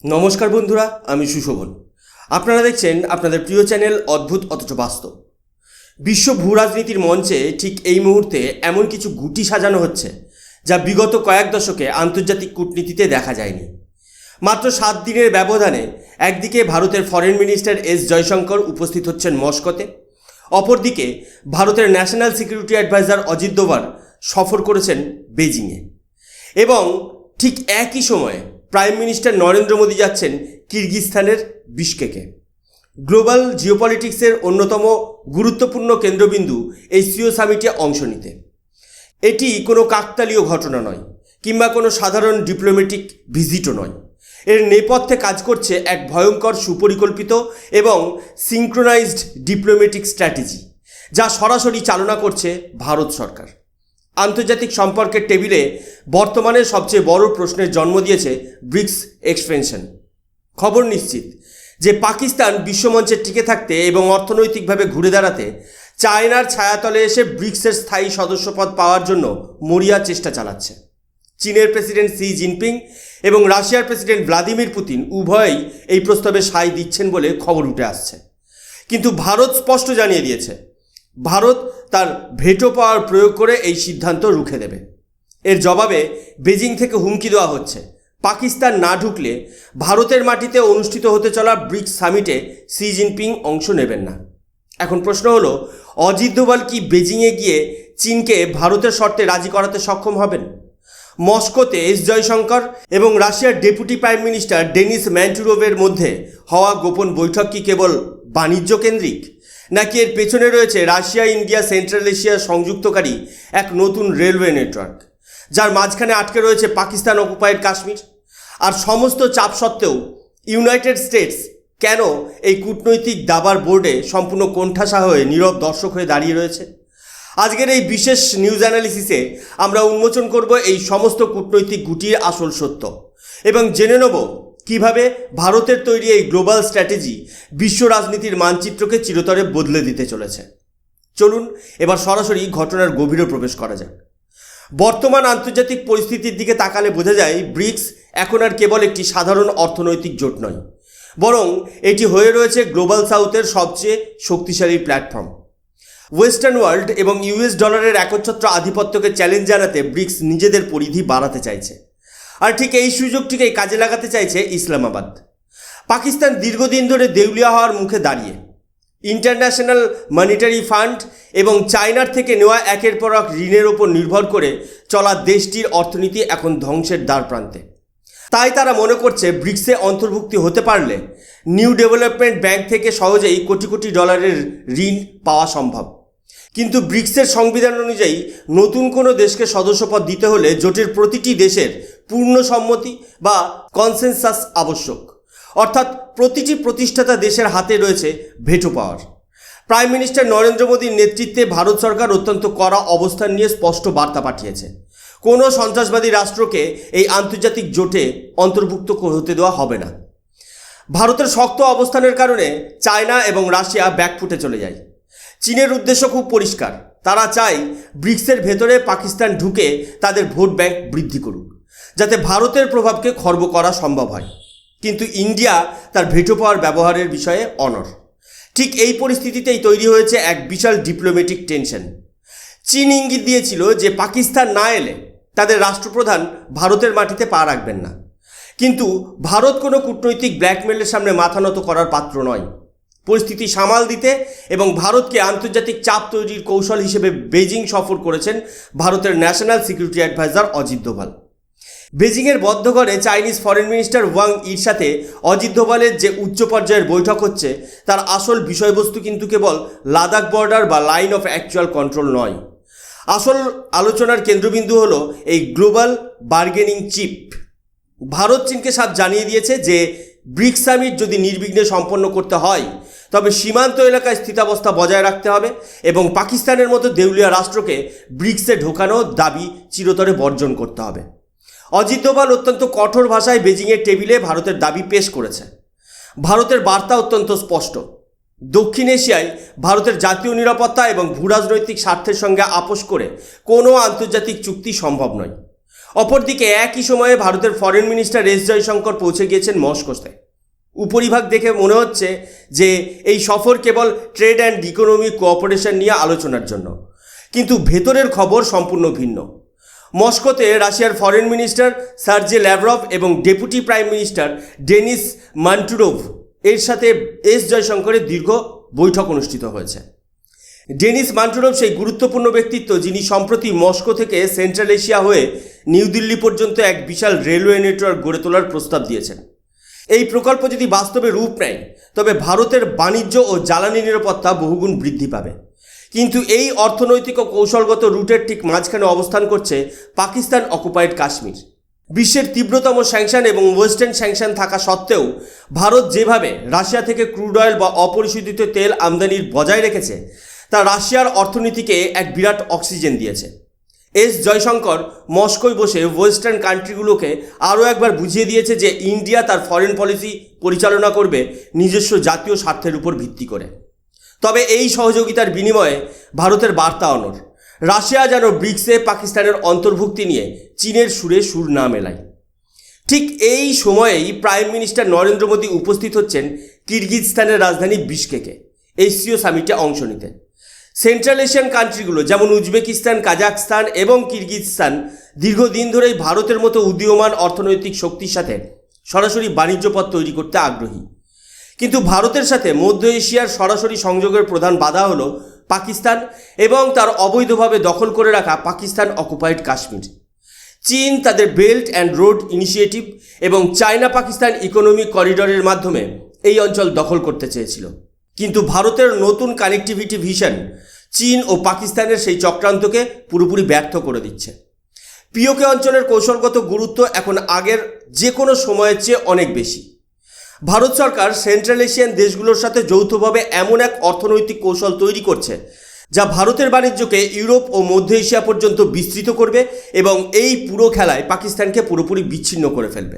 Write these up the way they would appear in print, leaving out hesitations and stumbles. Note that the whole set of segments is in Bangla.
নমস্কার বন্ধুরা, আমি সুশোভন। আপনারা দেখছেন আপনাদের প্রিয় চ্যানেল অদ্ভুত অথচ বাস্তব। বিশ্ব ভূ রাজনীতির মঞ্চে ঠিক এই মুহূর্তে এমন কিছু গুটি সাজানো হচ্ছে যা বিগত কয়েক দশকে আন্তর্জাতিক কূটনীতিতে দেখা যায়নি। মাত্র 7 দিনের ব্যবধানে একদিকে ভারতের ফরেন মিনিস্টার এস জয়শঙ্কর উপস্থিত হচ্ছেন মস্কোতে, অপরদিকে ভারতের national security adviser Ajit Doval সফর করেছেন বেজিংয়ে, এবং ঠিক একই সময়ে প্রাইম মিনিস্টার নরেন্দ্র মোদী যাচ্ছেন কিরগিজস্তানের বিশকেকে। গ্লোবাল জিওপলিটিক্সের অন্যতম গুরুত্বপূর্ণ কেন্দ্রবিন্দু এই সিও সামিটে অংশ নিতে। এটি কোনো কাকতালীয় ঘটনা নয়, কিংবা কোনো সাধারণ ডিপ্লোম্যাটিক ভিজিটও নয়। এর নেপথ্যে কাজ করছে এক ভয়ঙ্কর সুপরিকল্পিত এবং সিঙ্ক্রোনাইজড ডিপ্লোম্যাটিক স্ট্র্যাটেজি, যা সরাসরি চালনা করছে ভারত সরকার। আন্তর্জাতিক সম্পর্কের টেবিলে বর্তমানে সবচেয়ে বড় প্রশ্নের জন্ম দিয়েছে ব্রিক্স এক্সপেনশন। খবর নিশ্চিত যে পাকিস্তান বিশ্বমঞ্চে টিকে থাকতে এবং অর্থনৈতিকভাবে ঘুরে দাঁড়াতে চায়নার ছায়াতলে এসে ব্রিক্সের স্থায়ী সদস্যপদ পাওয়ার জন্য মরিয়া চেষ্টা চালাচ্ছে। চীনের প্রেসিডেন্ট শি জিনপিং এবং রাশিয়ার প্রেসিডেন্ট ভ্লাদিমির পুতিন উভয়ই এই প্রস্তাবে সায় দিচ্ছেন বলে খবর উঠে আসছে। কিন্তু ভারত স্পষ্ট জানিয়ে দিয়েছে, ভারত তার ভেটো পাওয়ার প্রয়োগ করে এই সিদ্ধান্ত রুখে দেবে। এর জবাবে বেজিং থেকে হুমকি দেওয়া হচ্ছে, পাকিস্তান না ঢুকলে ভারতের মাটিতে অনুষ্ঠিত হতে চলা ব্রিক্স সামিটে শি জিনপিং অংশ নেবেন না। এখন প্রশ্ন হলো, অজিত দোভাল কি বেজিংয়ে গিয়ে চীনকে ভারতের শর্তে রাজি করাতে সক্ষম হবেন? মস্কোতে এস জয়শঙ্কর এবং রাশিয়ার ডেপুটি প্রাইম মিনিস্টার ডেনিস ম্যান্টুরোভের মধ্যে হওয়া গোপন বৈঠক কি কেবল বাণিজ্য কেন্দ্রিক, নাকি এর পেছনে রয়েছে রাশিয়া ইন্ডিয়া সেন্ট্রাল এশিয়া সংযুক্তকারী এক নতুন রেলওয়ে নেটওয়ার্ক, যার মাঝখানে আটকে রয়েছে পাকিস্তান অকুপাইড কাশ্মীর? আর সমস্ত চাপ সত্ত্বেও ইউনাইটেড স্টেটস কেন এই কূটনৈতিক দাবার বোর্ডে সম্পূর্ণ কোণঠাসা হয়ে নীরব দর্শক হয়ে দাঁড়িয়ে রয়েছে? আজকের এই বিশেষ নিউজ অ্যানালিসিসে আমরা উন্মোচন করব এই সমস্ত কূটনৈতিক গুটির আসল সত্য, এবং জেনে নেব কিভাবে ভারতের তৈরি এই গ্লোবাল স্ট্র্যাটেজি বিশ্ব রাজনীতির মানচিত্রকে চিরতরে বদলে দিতে চলেছে। চলুন এবার সরাসরি ঘটনার গভীরে প্রবেশ করা যাক। বর্তমান আন্তর্জাতিক পরিস্থিতির দিকে তাকালে বোঝা যায়, ব্রিক্স এখন আর কেবল একটি সাধারণ অর্থনৈতিক জোট নয়, বরং এটি হয়ে রয়েছে গ্লোবাল সাউথের সবচেয়ে শক্তিশালী প্ল্যাটফর্ম। ওয়েস্টার্ন ওয়ার্ল্ড এবং ইউএস ডলারের একচ্ছত্র আধিপত্যকে চ্যালেঞ্জ জানাতে ব্রিক্স নিজেদের পরিধি বাড়াতে চাইছে, আর ঠিক এই সুযোগটিকেই কাজে লাগাতে চাইছে ইসলামাবাদ। পাকিস্তান দীর্ঘদিন ধরে দেউলিয়া হওয়ার মুখে দাঁড়িয়ে ইন্টারন্যাশনাল মনিটারি ফান্ড এবং চায়নার থেকে নেওয়া একের পর এক ঋণের ওপর নির্ভর করে চলা দেশটির অর্থনীতি এখন ধ্বংসের দ্বার প্রান্তে। তাই তারা মনে করছে ব্রিক্সে অন্তর্ভুক্তি হতে পারলে নিউ ডেভেলপমেন্ট ব্যাংক থেকে সহজেই কোটি কোটি ডলারের ঋণ পাওয়া সম্ভব। কিন্তু ব্রিক্সের সংবিধান অনুযায়ী নতুন কোনো দেশকে সদস্যপদ দিতে হলে জোটের প্রতিটি দেশের পূর্ণ সম্মতি বা কনসেনসাস আবশ্যক, অর্থাৎ প্রতিটি প্রতিষ্ঠাতা দেশের হাতে রয়েছে ভেটো পাওয়ার। প্রাইম মিনিস্টার নরেন্দ্র মোদীর নেতৃত্বে ভারত সরকার অত্যন্ত কড়া অবস্থান নিয়ে স্পষ্ট বার্তা পাঠিয়েছে, কোনো সন্ত্রাসবাদী রাষ্ট্রকে এই আন্তর্জাতিক জোটে অন্তর্ভুক্ত হতে দেওয়া হবে না। ভারতের শক্ত অবস্থানের কারণে চায়না এবং রাশিয়া ব্যাকফুটে চলে যায়। চীনের উদ্দেশ্য খুব পরিষ্কার, তারা চায় ব্রিক্সের ভেতরে পাকিস্তান ঢুকে তাদের ভোট ব্যাংক বৃদ্ধি করুক, যাতে ভারতের প্রভাবকে খর্ব করা সম্ভব হয়। কিন্তু ইন্ডিয়া তার ভেটো পাওয়ার ব্যবহারের বিষয়ে অনড়। ঠিক এই পরিস্থিতিতেই তৈরি হয়েছে এক বিশাল ডিপ্লোম্যাটিক টেনশন। চীন ইঙ্গিত দিয়েছিল যে পাকিস্তান না এলে তাদের রাষ্ট্রপ্রধান ভারতের মাটিতে পা রাখবেন না। কিন্তু ভারত কোনো কূটনৈতিক ব্ল্যাকমেলের সামনে মাথা নত করার পাত্র নয়। পরিস্থিতি সামাল দিতে এবং ভারতকে আন্তর্জাতিক চাপ তৈরির কৌশল হিসেবে বেজিং সফর করেছেন ভারতের national security adviser Ajit Doval. বেজিংয়ের বদ্ধঘরে চাইনিজ ফরেন মিনিস্টার ওয়াং ইর সাথে অজিত দোভালের যে উচ্চ পর্যায়ের বৈঠক হচ্ছে, তার আসল বিষয়বস্তু কিন্তু কেবল লাদাখ বর্ডার বা লাইন অফ অ্যাকচুয়াল কন্ট্রোল নয়। আসল আলোচনার কেন্দ্রবিন্দু হলো এই গ্লোবাল বার্গেনিং চিপ। ভারত চীনকে সাফ জানিয়ে দিয়েছে যে ব্রিক্স সামিট যদি নির্বিঘ্নে সম্পন্ন করতে হয়, তবে সীমান্ত এলাকায় স্থিতাবস্থা বজায় রাখতে হবে এবং পাকিস্তানের মতো দেউলিয়া রাষ্ট্রকে ব্রিক্সে ঢোকানোর দাবি চিরতরে বর্জন করতে হবে। অজিত দোভাল অত্যন্ত কঠোর ভাষায় বেজিংয়ের টেবিলে ভারতের দাবি পেশ করেছে। ভারতের বার্তা অত্যন্ত স্পষ্ট, দক্ষিণ এশিয়ায় ভারতের জাতীয় নিরাপত্তা এবং ভূরাজনৈতিক স্বার্থের সঙ্গে আপোষ করে কোনো আন্তর্জাতিক চুক্তি সম্ভব নয়। অপরদিকে একই সময়ে ভারতের ফরেন মিনিস্টার এস জয়শঙ্কর পৌঁছে গিয়েছেন মস্কোতে। উপরিভাগ দেখে মনে হচ্ছে যে এই সফর কেবল ট্রেড অ্যান্ড ইকোনমিক কোঅপারেশন নিয়ে আলোচনার জন্য, কিন্তু ভেতরের খবর সম্পূর্ণ ভিন্ন। মস্কোতে রাশিয়ার ফরেন মিনিস্টার সার্জে ল্যাভরভ এবং ডেপুটি প্রাইম মিনিস্টার ডেনিস মান্টুরোভ এর সাথে এস জয়শঙ্করের দীর্ঘ বৈঠক অনুষ্ঠিত হয়েছে। ডেনিস মান্টুরোভ সেই গুরুত্বপূর্ণ ব্যক্তিত্ব যিনি সম্প্রতি মস্কো থেকে সেন্ট্রাল এশিয়া হয়ে নিউ দিল্লি পর্যন্ত এক বিশাল রেলওয়ে নেটওয়ার্ক গড়ে তোলার প্রস্তাব দিয়েছেন। এই প্রকল্প যদি বাস্তবে রূপ নেয় তবে ভারতের বাণিজ্য ও জ্বালানি নিরাপত্তা বহুগুণ বৃদ্ধি পাবে। কিন্তু এই অর্থনৈতিক ও কৌশলগত রুটের ঠিক মাঝখানে অবস্থান করছে পাকিস্তান অকুপাইড কাশ্মীর। বিশ্বের তীব্রতম স্যাংশন এবং ওয়েস্টার্ন স্যাংশন থাকা সত্ত্বেও ভারত যেভাবে রাশিয়া থেকে ক্রুড অয়েল বা অপরিশোধিত তেল আমদানির বজায় রেখেছে তা রাশিয়ার অর্থনীতিকে এক বিরাট অক্সিজেন দিয়েছে। এস জয়শঙ্কর মস্কোয় বসে ওয়েস্টার্ন কান্ট্রিগুলোকে আরও একবার বুঝিয়ে দিয়েছে যে ইন্ডিয়া তার ফরেন পলিসি পরিচালনা করবে নিজস্ব জাতীয় স্বার্থের উপর ভিত্তি করে। তবে এই সহযোগিতার বিনিময়ে ভারতের বার্তা অনড়, রাশিয়া যেন ব্রিক্সে পাকিস্তানের অন্তর্ভুক্তি নিয়ে চীনের সুরে সুর না মেলায়। ঠিক এই সময়েই প্রাইম মিনিস্টার নরেন্দ্র মোদী উপস্থিত হচ্ছেন কিরগিজস্তানের রাজধানী বিশকেকে এসসিও সামিটে অংশ নিতে। সেন্ট্রাল এশিয়ান কান্ট্রিগুলো যেমন উজবেকিস্তান, কাজাখস্তান এবং কিরগিজস্তান দীর্ঘদিন ধরেই ভারতের মতো উদীয়মান অর্থনৈতিক শক্তির সাথে সরাসরি বাণিজ্য পথ তৈরি করতে আগ্রহী। কিন্তু ভারতের সাথে মধ্য এশিয়ার সরাসরি সংযোগের প্রধান বাধা হলো পাকিস্তান এবং তার অবৈধভাবে দখল করে রাখা পাকিস্তান অকুপাইড কাশ্মীর। চীন তাদের বেল্ট অ্যান্ড রোড ইনিশিয়েটিভ এবং চায়না পাকিস্তান ইকোনমিক করিডরের মাধ্যমে এই অঞ্চল দখল করতে চেয়েছিল, কিন্তু ভারতের নতুন কানেক্টিভিটি ভিশন চীন ও পাকিস্তানের সেই চক্রান্তকে পুরোপুরি ব্যর্থ করে দিচ্ছে। পিওকে অঞ্চলের কৌশলগত গুরুত্ব এখন আগের যে কোনো সময়ের চেয়ে অনেক বেশি। ভারত সরকার সেন্ট্রাল এশিয়ান দেশগুলোর সাথে যৌথভাবে এমন এক অর্থনৈতিক কৌশল তৈরি করছে যা ভারতের বাণিজ্যকে ইউরোপ ও মধ্য এশিয়া পর্যন্ত বিস্তৃত করবে এবং এই পুরো খেলায় পাকিস্তানকে পুরোপুরি বিচ্ছিন্ন করে ফেলবে।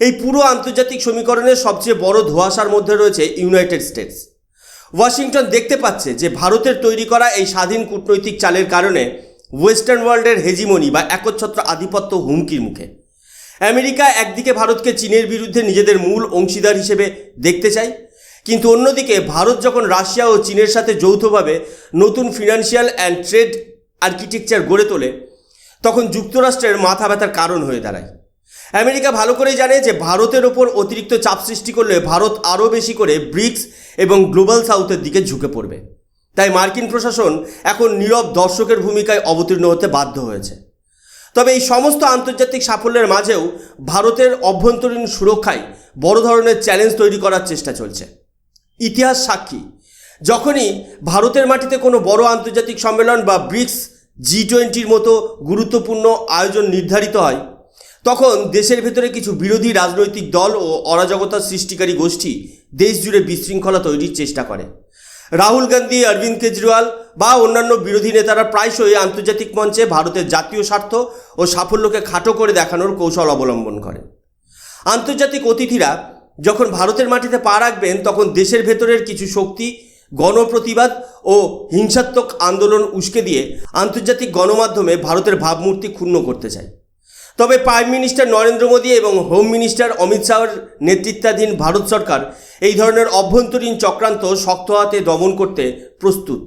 এই পুরো আন্তর্জাতিক সমীকরণের সবচেয়ে বড় ধোঁয়াশার মধ্যে রয়েছে ইউনাইটেড স্টেটস। ওয়াশিংটন দেখতে পাচ্ছে যে ভারতের তৈরি করা এই স্বাধীন কূটনৈতিক চালের কারণে ওয়েস্টার্ন ওয়ার্ল্ডের হেজিমনি বা একচ্ছত্র আধিপত্য হুমকির মুখে। আমেরিকা একদিকে ভারতকে চীনের বিরুদ্ধে নিজেদের মূল অংশীদার হিসেবে দেখতে চায়, কিন্তু অন্যদিকে ভারত যখন রাশিয়া ও চীনের সাথে যৌথভাবে নতুন ফিনান্সিয়াল অ্যান্ড ট্রেড আর্কিটেকচার গড়ে তোলে তখন যুক্তরাষ্ট্রের মাথা ব্যথার কারণ হয়ে দাঁড়ায়। আমেরিকা ভালো করেই জানে যে ভারতের ওপর অতিরিক্ত চাপ সৃষ্টি করলে ভারত আরও বেশি করে ব্রিক্স এবং গ্লোবাল সাউথের দিকে ঝুঁকে পড়বে। তাই মার্কিন প্রশাসন এখন নীরব দর্শকের ভূমিকায় অবতীর্ণ হতে বাধ্য হয়েছে। তবে এই সমস্ত আন্তর্জাতিক সাফল্যের মাঝেও ভারতের অভ্যন্তরীণ সুরক্ষায় বড় ধরনের চ্যালেঞ্জ তৈরি করার চেষ্টা চলছে। ইতিহাস সাক্ষী, যখনই ভারতের মাটিতে কোনো বড় আন্তর্জাতিক সম্মেলন বা ব্রিক্স G20 মতো গুরুত্বপূর্ণ আয়োজন নির্ধারিত হয় তখন দেশের ভেতরে কিছু বিরোধী রাজনৈতিক দল ও অরাজকতা সৃষ্টিকারী গোষ্ঠী দেশ জুড়ে বিশৃঙ্খলা তৈরির চেষ্টা করে। রাহুল গান্ধী, অরবিন্দ কেজরিওয়াল বা অন্যান্য বিরোধী নেতারা প্রায়শই আন্তর্জাতিক মঞ্চে ভারতের জাতীয় স্বার্থ ও সাফল্যকে খাটো করে দেখানোর কৌশল অবলম্বন করেন। আন্তর্জাতিক অতিথিরা যখন ভারতের মাটিতে পা রাখবেন তখন দেশের ভেতরের কিছু শক্তি গণপ্রতিবাদ ও হিংসাত্মক আন্দোলন উস্কে দিয়ে আন্তর্জাতিক গণমাধ্যমে ভারতের ভাবমূর্তি ক্ষুণ্ণ করতে চায়। তবে প্রাইম মিনিস্টার নরেন্দ্র মোদী এবং হোম মিনিস্টার অমিত শাহর নেতৃত্বাধীন ভারত সরকার এই ধরনের অভ্যন্তরীণ চক্রান্ত শক্ত হাতে দমন করতে প্রস্তুত।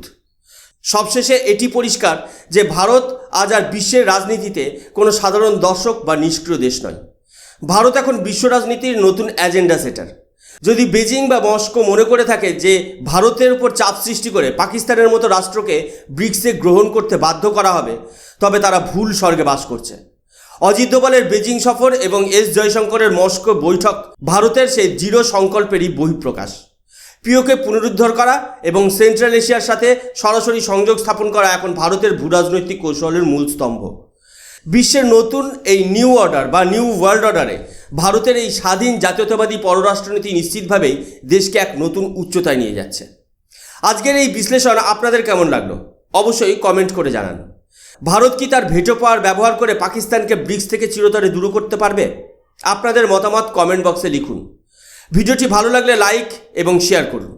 সবশেষে এটি পরিষ্কার যে ভারত আজ আর বিশ্বের রাজনীতিতে কোনো সাধারণ দর্শক বা নিষ্ক্রিয় দেশ নয়। ভারত এখন বিশ্ব রাজনীতির নতুন এজেন্ডা সেটার। যদি বেজিং বা মস্কো মনে করে থাকে যে ভারতের উপর চাপ সৃষ্টি করে পাকিস্তানের মতো রাষ্ট্রকে ব্রিক্সে গ্রহণ করতে বাধ্য করা হবে তবে তারা ভুল স্বর্গে বাস করছে। অজিত দোভালের বেজিং সফর এবং এস জয়শঙ্করের মস্কো বৈঠক ভারতের সেই দৃঢ় সংকল্পেরই বহিঃপ্রকাশ। পিওকে পুনরুদ্ধার করা এবং সেন্ট্রাল এশিয়ার সাথে সরাসরি সংযোগ স্থাপন করা এখন ভারতের ভূরাজনৈতিক কৌশলের মূল স্তম্ভ। বিশ্বের নতুন এই নিউ অর্ডার বা নিউ ওয়ার্ল্ড অর্ডারে ভারতের এই স্বাধীন জাতীয়তাবাদী পররাষ্ট্রনীতি নিশ্চিতভাবেই দেশকে এক নতুন উচ্চতায় নিয়ে যাচ্ছে। আজকের এই বিশ্লেষণ আপনাদের কেমন লাগলো অবশ্যই কমেন্ট করে জানান। ভারত কি তার ভেটো পাওয়ার ব্যবহার করে পাকিস্তানকে ব্রিক্স থেকে চিরতরে দূর করতে পারবে? আপনাদের মতামত কমেন্ট বক্সে লিখুন। ভিডিওটি ভালো লাগলে লাইক এবং শেয়ার করুন।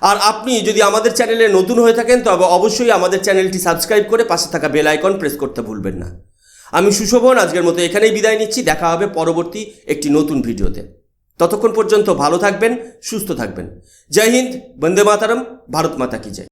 আর আপনি যদি আমাদের চ্যানেলে নতুন হয়ে থাকেন তবে অবশ্যই আমাদের চ্যানেলটি সাবস্ক্রাইব করে পাশে থাকা বেল আইকন প্রেস করতে ভুলবেন না। আমি সুশোভন আজকের মতো এখানেই বিদায় নিচ্ছি। দেখা হবে পরবর্তী একটি নতুন ভিডিওতে। ততক্ষণ পর্যন্ত ভালো থাকবেন, সুস্থ থাকবেন। জয় হিন্দ, বন্দে মাতরম, ভারত মাতা কি জয়।